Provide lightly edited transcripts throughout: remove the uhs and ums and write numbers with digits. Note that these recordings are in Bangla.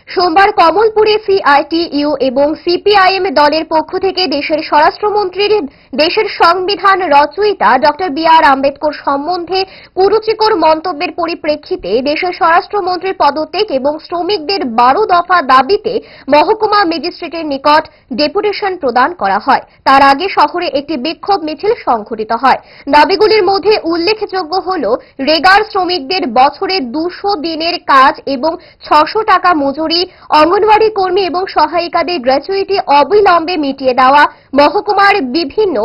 সোমবার কমলপুরে সিআইটিইউ এবং সিপিআইএম দলের পক্ষ থেকে দেশের স্বরাষ্ট্রমন্ত্রীর দেশের সংবিধান রচয়িতা ডক্টর বি.আর. আম্বেদকর সম্বন্ধে কুরুচিকর মন্তব্যের পরিপ্রেক্ষিতে দেশের স্বরাষ্ট্রমন্ত্রীর পদত্যাগ এবং শ্রমিকদের 12 দফা দাবিতে মহকুমা ম্যাজিস্ট্রেটের নিকট ডেপুটেশন প্রদান করা হয়। তার আগে শহরে একটি বিক্ষোভ মিছিল সংঘটিত হয়। দাবিগুলির মধ্যে উল্লেখযোগ্য হল রেগার শ্রমিকদের বছরে 200 দিনের কাজ এবং 600 টাকা মজুরি, অঙ্গনওয়াড়ি কর্মী এবং সহায়িকাদের গ্র্যাচুইটি অবিলম্বে মিটিয়ে দেওয়া, মহকুমার বিভিন্ন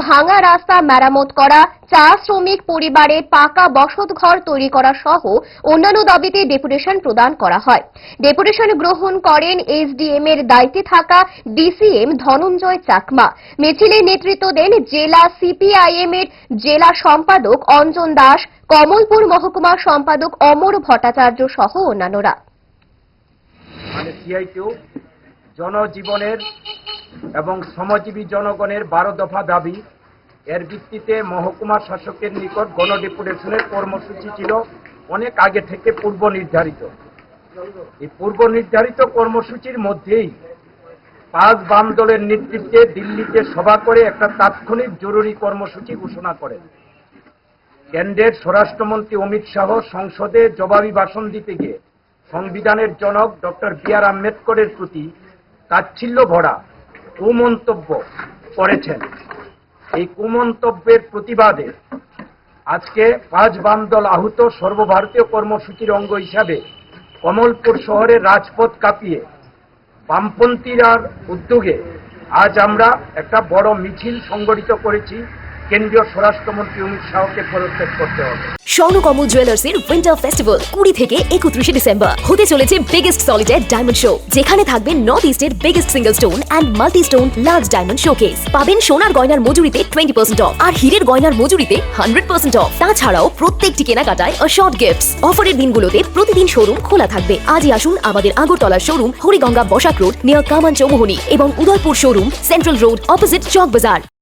ভাঙা রাস্তা মেরামত করা, চা শ্রমিক পরিবারে পাকা বসতঘর তৈরি করা সহ অন্যান্য দাবিতে ডেপুটেশন প্রদান করা হয়। ডেপুটেশন গ্রহণ করেন এসডিএম এর দায়িত্বে থাকা ডিসিএম ধনঞ্জয় চাকমা। মিছিলে নেতৃত্ব দেন জেলা সিপিআইএম এর জেলা সম্পাদক অঞ্জন দাস, কমলপুর মহকুমা সম্পাদক অমর ভট্টাচার্য সহ অন্যান্যরা। সিআইটিউ জনজীবনের এবং শ্রমজীবী জনগণের 12 দফা দাবি এর ভিত্তিতে মহকুমা শাসকের নিকট গণডেপুটেশনের কর্মসূচি ছিল অনেক আগে থেকে পূর্ব নির্ধারিত। এই পূর্ব নির্ধারিত কর্মসূচির মধ্যেই 5 বাম দলের নেতৃত্বে দিল্লিতে সভা করে একটা তাৎক্ষণিক জরুরি কর্মসূচি ঘোষণা করেন। কেন্দ্রের স্বরাষ্ট্রমন্ত্রী অমিত শাহ সংসদে জবাবি ভাষণ দিতে গিয়ে সংবিধানের জনক ডক্টর বি.আর. আম্বেদকরের প্রতি তাচ্ছিল্য ভরা কুমন্তব্য করেছেন। এই কুমন্তব্যের প্রতিবাদে আজকে 5 বাম দল আহত সর্বভারতীয় কর্মসূচির অঙ্গ হিসাবে কমলপুর শহরের রাজপথ কাঁপিয়ে বামপন্থীরার উদ্যোগে আজ আমরা একটা বড় মিছিল সংগঠিত করেছি। কেন্দ্রীয় স্বরাষ্ট্রমন্ত্রী অমিত শাহকে পদত্যাগ করতে হবে। স্বর্ণকমল জুয়েলার্স এর উইন্টার ফেস্টিভ্যাল 20 থেকে 31 ডিসেম্বর হতে চলেছে বিগেস্ট সলিটার ডায়মন্ড শো, যেখানে থাকবে নর্থ ইস্টের biggest single stone and multi stone large diamond showcase. পাবেন সোনার গয়নার মজুরিতে 20% অফ আর হীরের গয়নার মজুরিতে 100% অফ। তাছাড়াও প্রত্যেকটি কেনাকাটায় শর্ট গিফটস। অফারের দিনগুলোতে প্রতিদিন শোরুম খোলা থাকবে। আজই আসুন আমাদের আগরতলার showroom Hariganga Basak road near Kaman Chowmuhani এবং Udaipur showroom central road opposite Chowk বাজার।